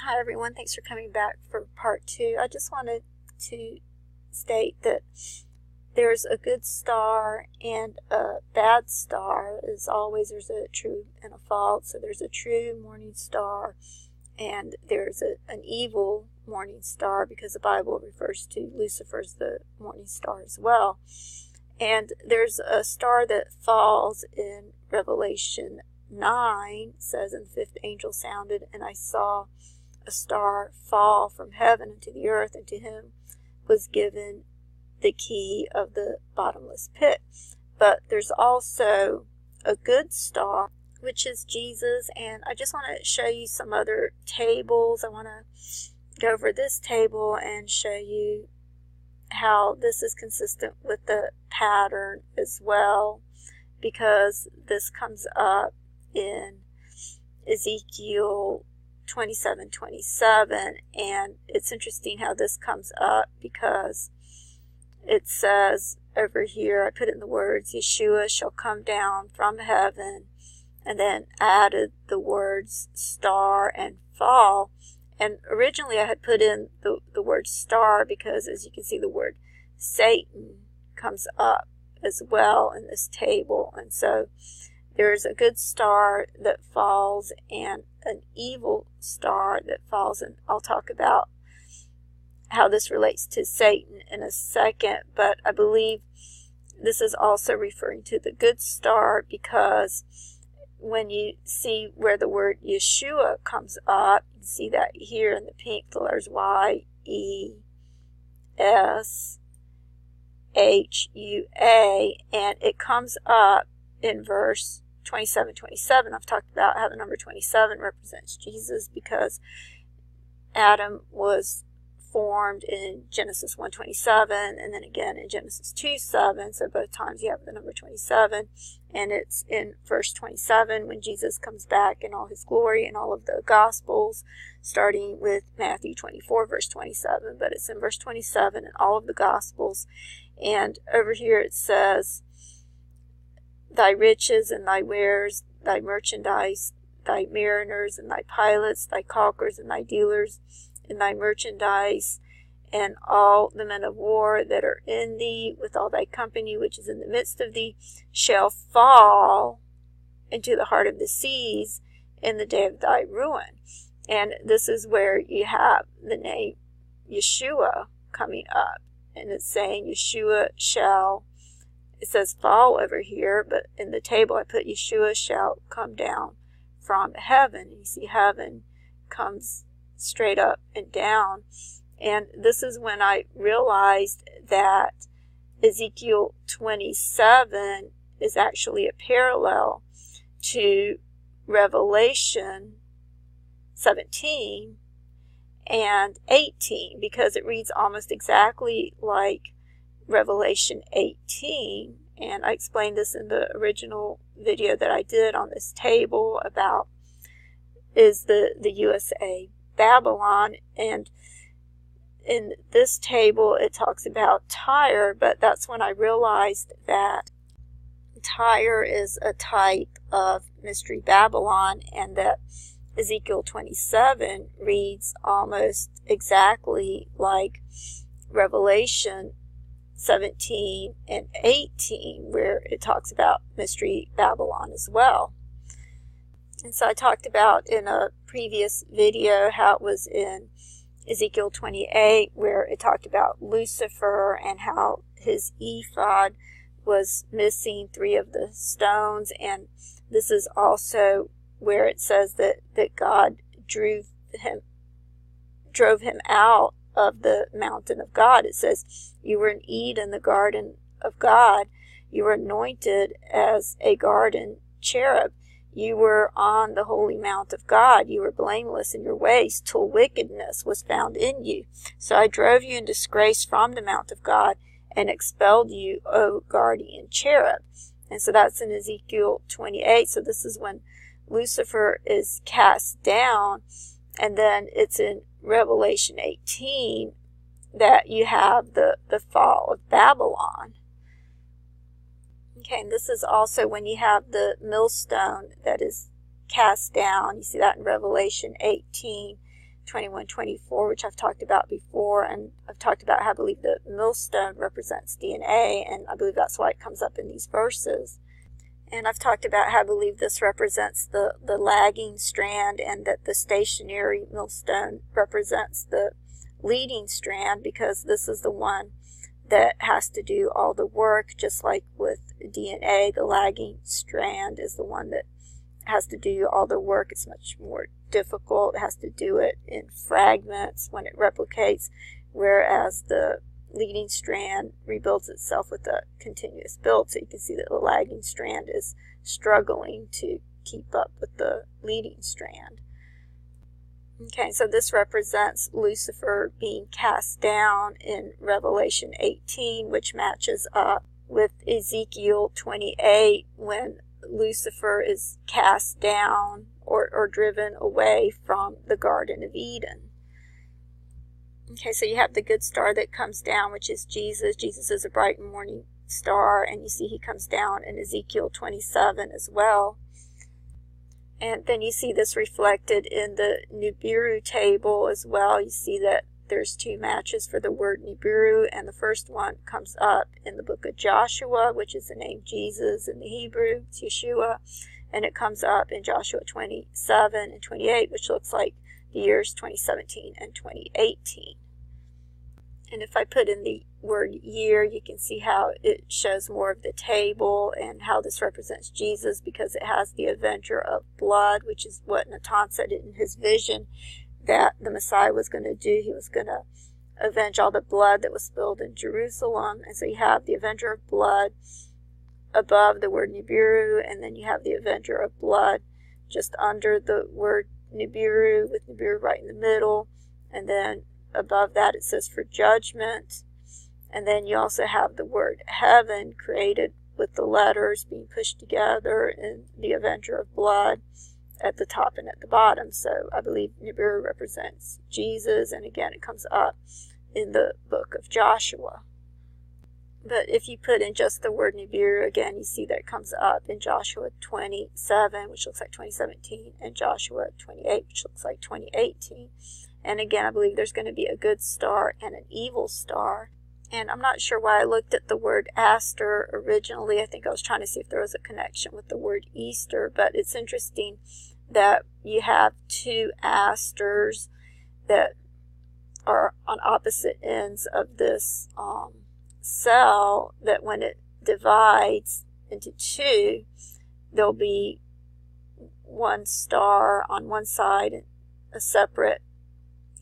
Hi everyone, thanks for coming back for part 2. I just wanted to state that there's a good star and a bad star. As always, there's a true and a false. So there's a true morning star and there's an evil morning star, because the Bible refers to Lucifer as the morning star as well. And there's a star that falls in Revelation 9. It says, "And the fifth angel sounded, and I saw a star fall from heaven into the earth, and to him was given the key of the bottomless pit." But there's also a good star, which is Jesus. And I just want to show you some other tables. I want to go over this table and show you how this is consistent with the pattern as well, because this comes up in Ezekiel 27:27, and it's interesting how this comes up, because it says over here, I put in the words, Yeshua shall come down from heaven, and then added the words star and fall. And originally I had put in the word star because, as you can see, the word Satan comes up as well in this table. And so there's a good star that falls and an evil star that falls, and I'll talk about how this relates to Satan in a second. But I believe this is also referring to the good star, because when you see where the word Yeshua comes up, you see that here in the pink, the letters Y-E-S-H-U-A, and it comes up in verse 27:27. I've talked about how the number 27 represents Jesus, because Adam was formed in Genesis 1:27, and then again in Genesis 2:7. So both times you have the number 27, and it's in verse 27 when Jesus comes back in all his glory in all of the Gospels, starting with Matthew 24 verse 27, but it's in verse 27 in all of the Gospels. And over here it says, "Thy riches and thy wares, thy merchandise, thy mariners and thy pilots, thy caulkers and thy dealers, and thy merchandise, and all the men of war that are in thee, with all thy company which is in the midst of thee, shall fall into the heart of the seas in the day of thy ruin." And this is where you have the name Yeshua coming up, and it's saying Yeshua shall, it says fall over here, but in the table I put Yeshua shall come down from heaven. And you see heaven comes straight up and down. And this is when I realized that Ezekiel 27 is actually a parallel to Revelation 17 and 18, because it reads almost exactly like Revelation 18. And I explained this in the original video that I did on this table about is the USA Babylon. And in this table it talks about Tyre, but that's when I realized that Tyre is a type of Mystery Babylon, and that Ezekiel 27 reads almost exactly like Revelation 17 and 18, where it talks about Mystery Babylon as well. And so I talked about in a previous video how it was in Ezekiel 28 where it talked about Lucifer and how his ephod was missing 3 of the stones. And this is also where it says that God drove him out of the mountain of God. It says, "You were in Eden, the garden of God. You were anointed as a garden cherub. You were on the holy mount of God. You were blameless in your ways till wickedness was found in you. So I drove you in disgrace from the mount of God and expelled you, O guardian cherub." And so that's in Ezekiel 28. So this is when Lucifer is cast down. And then it's in Revelation 18 that you have the fall of Babylon. Okay, and this is also when you have the millstone that is cast down. You see that in Revelation 18. 21:24, which I've talked about before, and I've talked about how I believe the millstone represents DNA, and I believe that's why it comes up in these verses. And I've talked about how I believe this represents the lagging strand, and that the stationary millstone represents the leading strand, because this is the one that has to do all the work. Just like with DNA, the lagging strand is the one that has to do all the work. It's much more difficult. It has to do it in fragments when it replicates, whereas the leading strand rebuilds itself with a continuous build. So you can see that the lagging strand is struggling to keep up with the leading strand. Okay, so this represents Lucifer being cast down in Revelation 18, which matches up with Ezekiel 28, when Lucifer is cast down or driven away from the Garden of Eden. Okay, so you have the good star that comes down, which is Jesus. Jesus is a bright morning star, and you see he comes down in Ezekiel 27 as well. And then you see this reflected in the Nibiru table as well. You see that there's two matches for the word Nibiru, and the first one comes up in the book of Joshua, which is the name Jesus in the Hebrew. It's Yeshua. And it comes up in Joshua 27 and 28, which looks like the years 2017 and 2018. And if I put in the word year, you can see how it shows more of the table and how this represents Jesus, because it has the avenger of blood, which is what Natan said in his vision that the Messiah was going to do. He was going to avenge all the blood that was spilled in Jerusalem. And so you have the avenger of blood above the word Nibiru, and then you have the avenger of blood just under the word Nibiru, with Nibiru right in the middle. And then above that it says for judgment. And then you also have the word heaven created with the letters being pushed together, and the avenger of blood at the top and at the bottom. So I believe Nibiru represents Jesus, and again it comes up in the book of Joshua. But if you put in just the word Nibiru, again, you see that it comes up in Joshua 27, which looks like 2017, and Joshua 28, which looks like 2018. And again, I believe there's going to be a good star and an evil star. And I'm not sure why I looked at the word Aster originally. I think I was trying to see if there was a connection with the word Easter. But it's interesting that you have two asters that are on opposite ends of this cell, that when it divides into two, there'll be one star on one side and a separate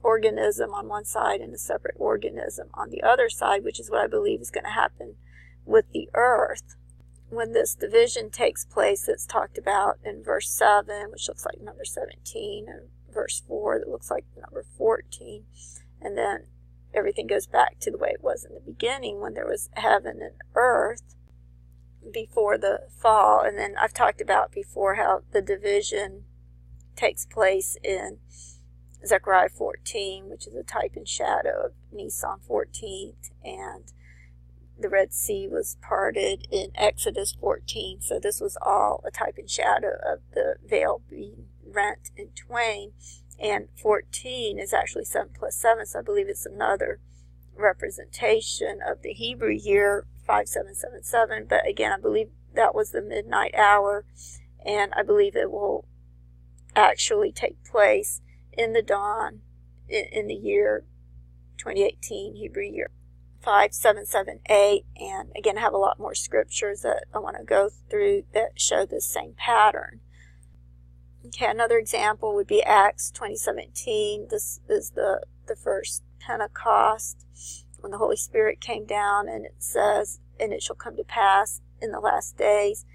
organism on one side and a separate organism on the other side, which is what I believe is going to happen with the earth. When this division takes place, it's talked about in verse 7, which looks like number 17, and verse 4 that looks like number 14, and then everything goes back to the way it was in the beginning, when there was heaven and earth before the fall. And then I've talked about before how the division takes place in Zechariah 14, which is a type and shadow of Nisan 14th, and the Red Sea was parted in Exodus 14. So this was all a type and shadow of the veil being rent in twain. And 14 is actually 7 plus 7, so I believe it's another representation of the Hebrew year 5777. But again, I believe that was the midnight hour, and I believe it will actually take place in the dawn in the year 2018, Hebrew year 5778. And again, I have a lot more scriptures that I want to go through that show this same pattern. Okay, another example would be Acts 20:17. This is the first Pentecost, when the Holy Spirit came down, and it says, "And it shall come to pass in the last days,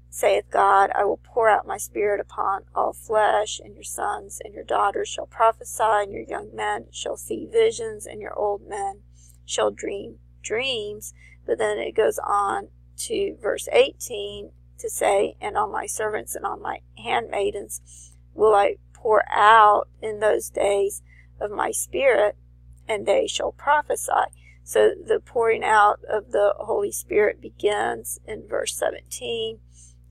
saith God, I will pour out my spirit upon all flesh, and your sons and your daughters shall prophesy, and your young men shall see visions, and your old men shall dream dreams." But then it goes on to verse 18 to say, "And on my servants and on my handmaidens will I pour out in those days of my spirit, and they shall prophesy." So the pouring out of the Holy Spirit begins in verse 17,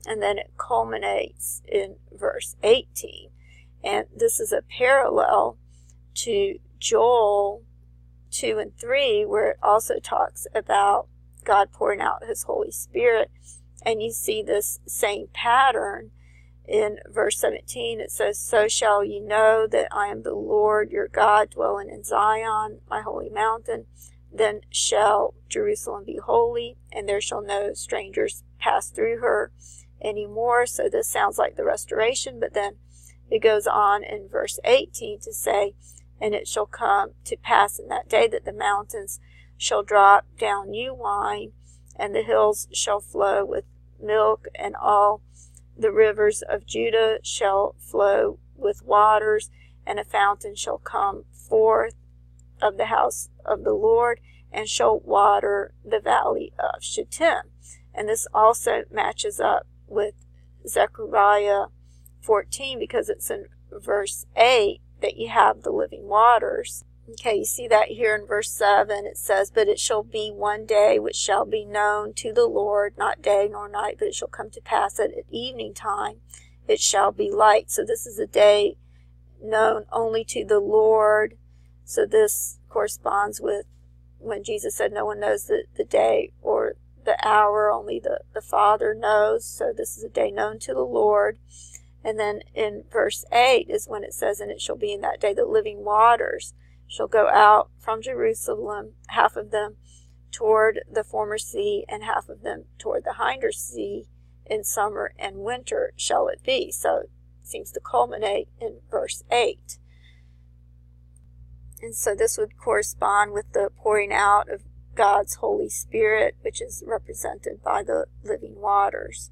and then it culminates in verse 18. And this is a parallel to Joel 2 and 3, where it also talks about God pouring out his Holy Spirit. And you see this same pattern in verse 17. It says, "So shall you know that I am the Lord your God, dwelling in Zion, my holy mountain. Then shall Jerusalem be holy, and there shall no strangers pass through her anymore." So this sounds like the restoration, but then it goes on in verse 18 to say, "And it shall come to pass in that day that the mountains shall drop down new wine, and the hills shall flow with milk, and all the rivers of Judah shall flow with waters, and a fountain shall come forth of the house of the Lord, and shall water the valley of Shittim." And this also matches up with Zechariah 14, because it's in verse 8 that you have the living waters. Okay, you see that here in verse 7. It says, "But it shall be one day which shall be known to the Lord, not day nor night, but it shall come to pass that at evening time it shall be light." So this is a day known only to the Lord. So this corresponds with when Jesus said no one knows the day or the hour, only the Father knows. So this is a day known to the Lord. And then in verse 8 is when it says, "And it shall be in that day that living waters shall go out from Jerusalem, half of them toward the former sea, and half of them toward the hinder sea. In summer and winter shall it be." So it seems to culminate in verse 8. And so this would correspond with the pouring out of God's Holy Spirit, which is represented by the living waters.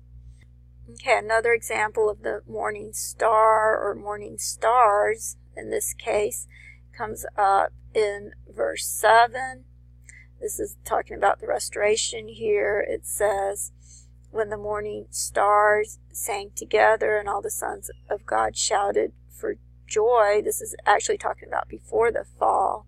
Okay, another example of the morning star or morning stars in this case comes up in verse 7. This is talking about the restoration here. It says, "When the morning stars sang together and all the sons of God shouted for joy." This is actually talking about before the fall,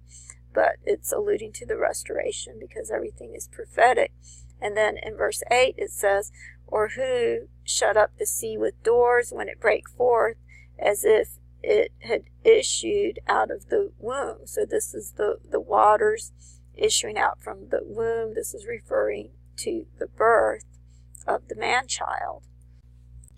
but it's alluding to the restoration because everything is prophetic. And then in verse 8 it says, "Or who shut up the sea with doors when it brake forth, as if it had issued out of the womb." So this is the waters issuing out from the womb. This is referring to the birth of the man-child.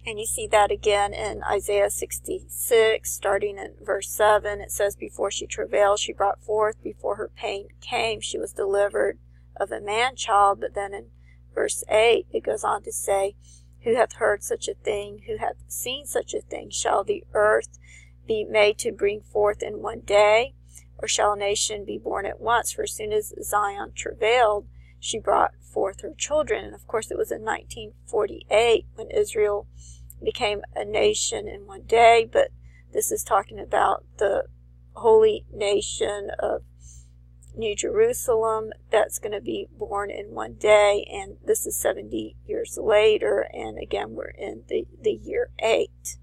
And you see that again in Isaiah 66, starting in verse 7. It says, "Before she travailed, she brought forth. Before her pain came, she was delivered of a man-child." But then in verse 8, it goes on to say, "Who hath heard such a thing? Who hath seen such a thing? Shall the earth be made to bring forth in one day? Or shall a nation be born at once? For as soon as Zion travailed, she brought forth her children." And of course, it was in 1948 when Israel became a nation in one day. But this is talking about the holy nation of New Jerusalem that's going to be born in one day. And this is 70 years later. And again, we're in the year 8.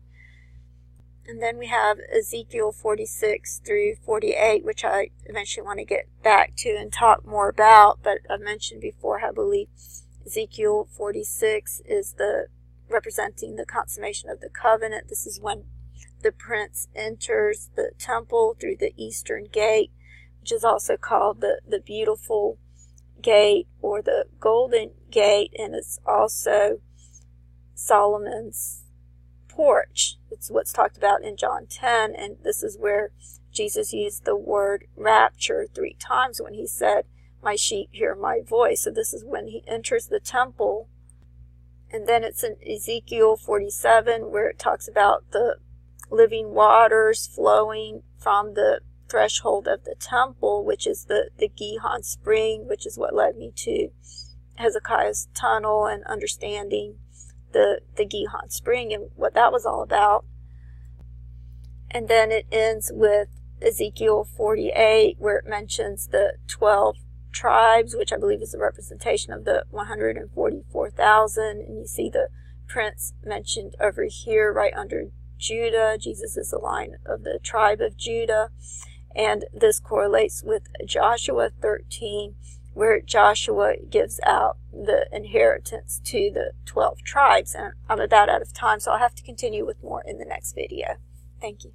And then we have Ezekiel 46 through 48, which I eventually want to get back to and talk more about. But I mentioned before, I believe Ezekiel 46 is representing the consummation of the covenant. This is when the prince enters the temple through the eastern gate, which is also called the beautiful gate or the golden gate. And it's also Solomon's porch. It's what's talked about in John 10, and this is where Jesus used the word rapture 3 times when he said, "My sheep hear my voice." So this is when he enters the temple. And then it's in Ezekiel 47 where it talks about the living waters flowing from the threshold of the temple, which is the Gihon spring, which is what led me to Hezekiah's tunnel and understanding the Gihon spring and what that was all about. And then it ends with Ezekiel 48 where it mentions the 12 tribes, which I believe is a representation of the 144,000. And you see the prince mentioned over here right under Judah. Jesus is the line of the tribe of Judah. And this correlates with Joshua 13, where Joshua gives out the inheritance to the 12 tribes. And I'm about out of time, so I'll have to continue with more in the next video. Thank you.